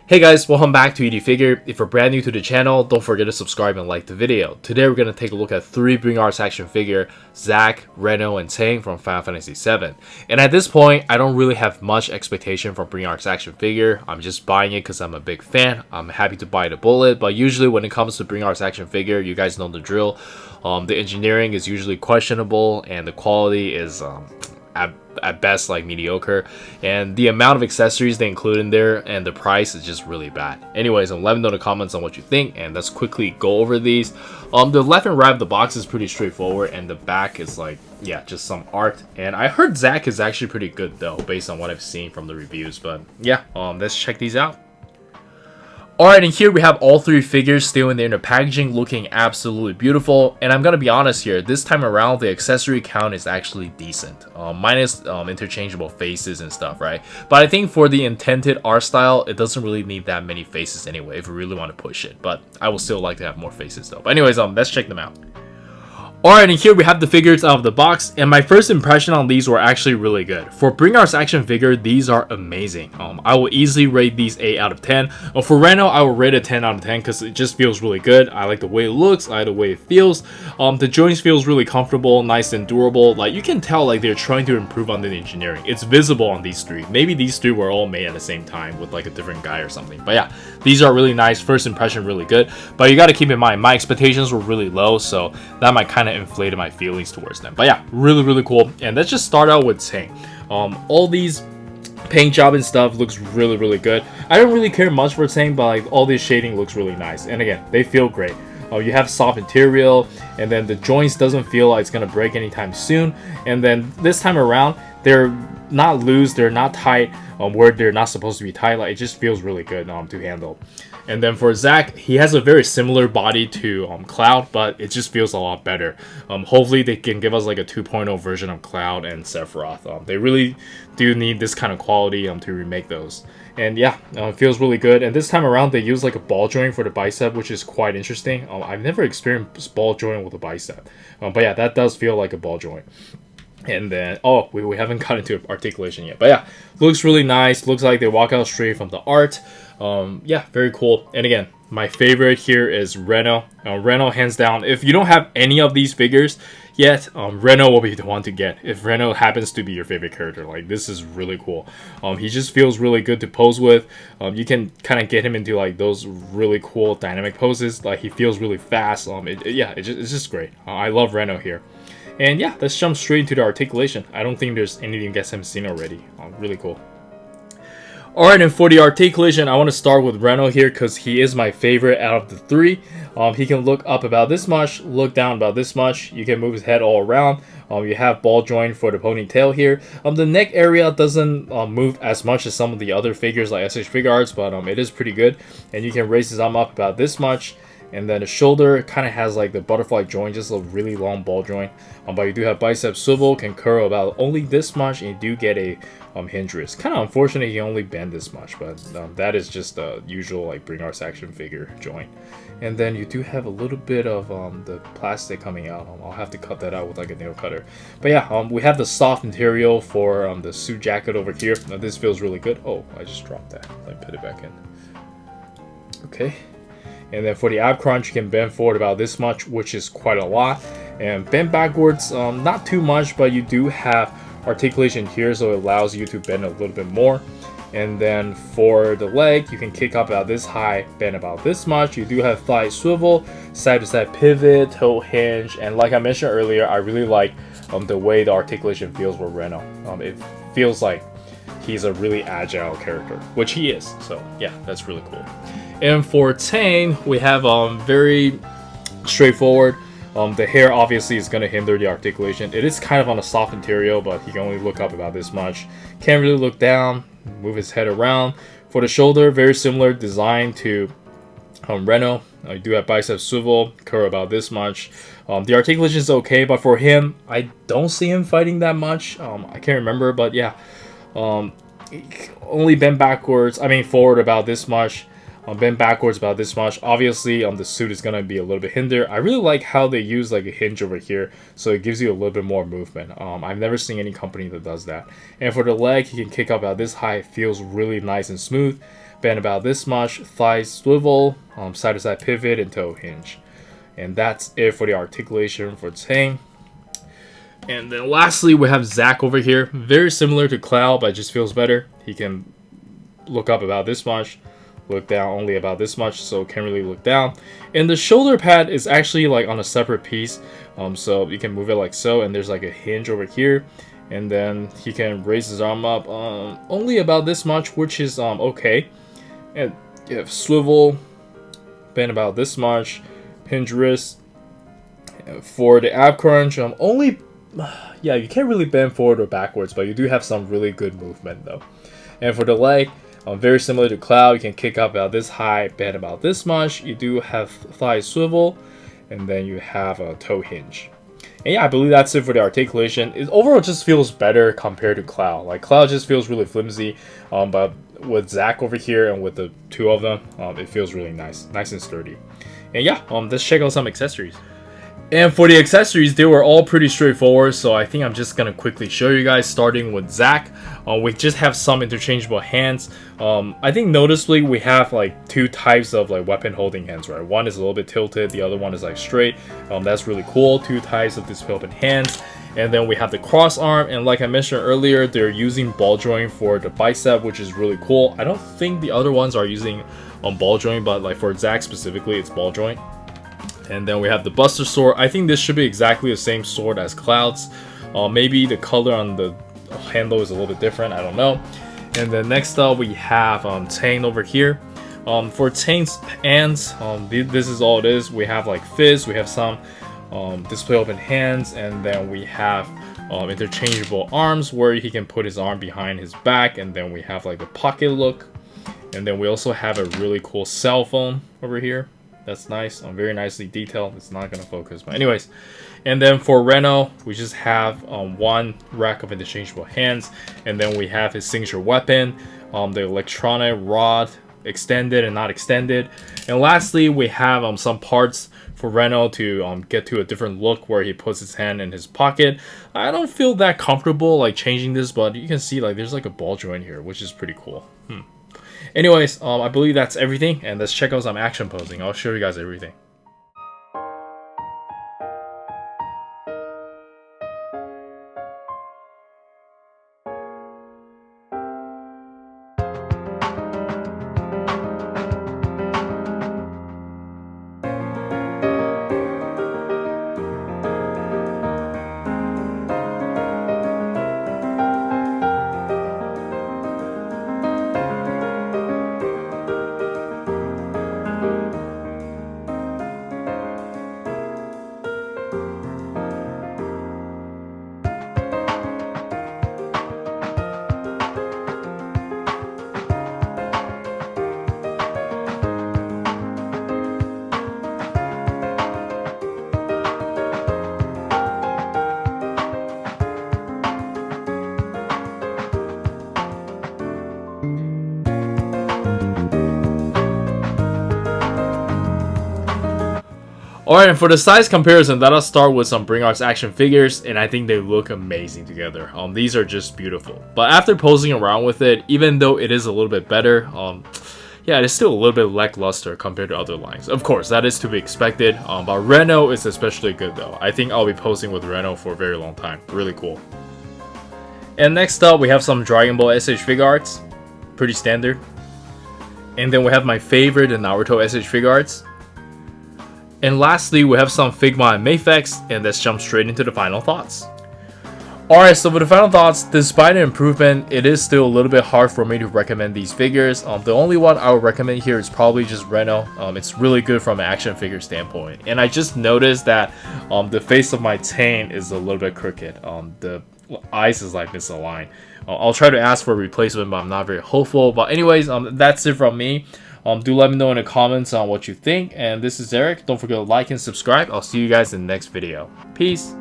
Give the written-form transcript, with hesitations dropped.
Hey guys, welcome back to ED Figure. If you're brand new to the channel, don't forget to subscribe and like the video. Today we're going to take a look at 3 Bring Arts action figure, Zack, Reno, and Tseng from Final Fantasy VII. And at this point, I don't really have much expectation from Bring Arts action figure. I'm just buying it because I'm a big fan. I'm happy to buy the bullet, but usually when it comes to Bring Arts action figure, you guys know the drill. The engineering is usually questionable and the quality is at best like mediocre, and the amount of accessories they include in there and the price is just really bad. Anyways, let me know in the comments on what you think, and let's quickly go over these. The left and right of the box is pretty straightforward, and the back is like, yeah, just some art. And I heard Zack is actually pretty good though, based on what I've seen from the reviews. But yeah, let's check these out. Alright, and here we have all 3 figures still in the inner packaging, looking absolutely beautiful. And I'm gonna be honest here, this time around the accessory count is actually decent, minus interchangeable faces and stuff, right? But I think for the intended art style, it doesn't really need that many faces anyway if you really want to push it. But I would still like to have more faces though. But anyways, let's check them out. Alright, and here we have the figures out of the box, and my first impression on these were actually really good. For Bring Arts action figure, these are amazing. I will easily rate these 8 out of 10. For Reno, I will rate it 10 out of 10 because it just feels really good. I like the way it looks, I like the way it feels. The joints feels really comfortable, nice and durable. Like, you can tell like they're trying to improve on the engineering. It's visible on these 3. Maybe these 3 were all made at the same time with like a different guy or something. But yeah, these are really nice. First impression, really good. But you got to keep in mind, my expectations were really low, so that might kind of inflated my feelings towards them. But yeah, really cool. And let's just start out with Tseng. All these paint job and stuff looks really good. I don't really care much for Tseng, but like all this shading looks really nice. And again, they feel great. You have soft material, and then the joints doesn't feel like it's gonna break anytime soon. And then this time around, they're not loose, they're not tight where they're not supposed to be tight. Like, it just feels really good to handle. And then for Zack, he has a very similar body to Cloud, but it just feels a lot better. Hopefully they can give us like a 2.0 version of Cloud and Sephiroth. They really do need this kind of quality to remake those. And yeah, it feels really good. And this time around, they use like a ball joint for the bicep, which is quite interesting. I've never experienced ball joint with a bicep. But yeah, that does feel like a ball joint. And then, oh, we haven't gotten into articulation yet. But yeah, looks really nice. Looks like they walk out straight from the art. Yeah, very cool. And again, my favorite here is Reno. Reno, hands down. If you don't have any of these figures yet, Reno will be the one to get. If Reno happens to be your favorite character, like, this is really cool. He just feels really good to pose with. You can kind of get him into like those really cool dynamic poses. Like, he feels really fast. It's just great. I love Reno here. And yeah, let's jump straight into the articulation. I don't think there's anything you guys haven't seen already. Really cool. Alright, and for the articulation, I want to start with Reno here because he is my favorite out of the 3. He can look up about this much, look down about this much. You can move his head all around. You have ball joint for the ponytail here. The neck area doesn't move as much as some of the other figures like SH Figuarts, but it is pretty good. And you can raise his arm up about this much. And then the shoulder kind of has like the butterfly joint, just a really long ball joint. But you do have bicep swivel, can curl about only this much, and you do get a hinge wrist. Kind of unfortunate you only bend this much, but that is just the usual like Bring Arts action figure joint. And then you do have a little bit of the plastic coming out. I'll have to cut that out with like a nail cutter. But yeah, we have the soft material for the suit jacket over here. Now this feels really good. Oh, I just dropped that. Let me put it back in. Okay. And then for the ab crunch, you can bend forward about this much, which is quite a lot. And bend backwards, not too much, but you do have articulation here, so it allows you to bend a little bit more. And then for the leg, you can kick up about this high, bend about this much. You do have thigh swivel, side to side pivot, toe hinge. And like I mentioned earlier, I really like the way the articulation feels with Reno. It feels like he's a really agile character, which he is. So yeah, that's really cool. And for Tseng, we have very straightforward. The hair obviously is going to hinder the articulation. It is kind of on a soft material, but he can only look up about this much. Can't really look down, move his head around. For the shoulder, very similar design to Reno. You do have bicep swivel, curl about this much. The articulation is okay, but for him, I don't see him fighting that much. I can't remember, but yeah. Only bend backwards, forward about this much. bend backwards about this much. Obviously, the suit is gonna be a little bit hindered. I really like how they use like a hinge over here, so it gives you a little bit more movement. I've never seen any company that does that. And for the leg, you can kick up about this high. It feels really nice and smooth. Bend about this much. Thighs swivel, side to side pivot, and toe hinge. And that's it for the articulation for Tseng. And then lastly, we have Zack over here. Very similar to Cloud, but it just feels better. He can look up about this much, look down only about this much, so can't really look down. And the shoulder pad is actually like on a separate piece, so you can move it like so, and there's like a hinge over here, and then he can raise his arm up only about this much, which is okay. And you have swivel, bend about this much, hinge wrist. For the ab crunch, only yeah, you can't really bend forward or backwards, but you do have some really good movement though. And for the leg, very similar to Cloud, you can kick up about this high, bend about this much. You do have thigh swivel, and then you have a toe hinge. And yeah, I believe that's it for the articulation. It overall just feels better compared to Cloud. Like Cloud just feels really flimsy, but with Zack over here and with the two of them, it feels really nice and sturdy. And yeah, let's check out some accessories. And for the accessories, they were all pretty straightforward, so I think I'm just gonna quickly show you guys, starting with Zack. We just have some interchangeable hands. I think noticeably we have like two types of like weapon holding hands, right? One is a little bit tilted, the other one is like straight. That's really cool. Two types of display open hands. And then we have the cross arm, and like I mentioned earlier, they're using ball joint for the bicep, which is really cool. I don't think the other ones are using ball joint, but like for Zack specifically, it's ball joint. And then we have the Buster Sword. I think this should be exactly the same sword as Cloud's. Maybe the color on the handle is a little bit different, I don't know. And then next up we have Tseng over here. For Tseng's hands, this is all it is. We have like fists, we have some display open hands, and then we have interchangeable arms where he can put his arm behind his back, and then we have like the pocket look. And then we also have a really cool cell phone over here. That's nice, very nicely detailed. It's not gonna focus, but anyways. And then for Reno, we just have one rack of interchangeable hands, and then we have his signature weapon, the electronic rod, extended and not extended. And lastly, we have some parts for Reno to get to a different look where he puts his hand in his pocket. I don't feel that comfortable like changing this, but you can see like there's like a ball joint here, which is pretty cool. Anyways, I believe that's everything, and let's check out some action posing. I'll show you guys everything. Alright, and for the size comparison, let us start with some Bring Arts action figures, and I think they look amazing together. These are just beautiful. But after posing around with it, even though it is a little bit better, yeah, it's still a little bit lackluster compared to other lines. Of course, that is to be expected, but Reno is especially good though. I think I'll be posing with Reno for a very long time. Really cool. And next up, we have some Dragon Ball SH figure arts. Pretty standard. And then we have my favorite, the Naruto SH figure arts. And lastly, we have some Figma and Mafex, and let's jump straight into the final thoughts. Alright, so for the final thoughts, despite an improvement, it is still a little bit hard for me to recommend these figures. The only one I would recommend here is probably just Reno. It's really good from an action figure standpoint. And I just noticed that the face of my Tseng is a little bit crooked. The eyes is like misaligned. I'll try to ask for a replacement, but I'm not very hopeful. But anyways, that's it from me. Do let me know in the comments on what you think. And this is Eric. Don't forget to like and subscribe. I'll see you guys in the next video. Peace.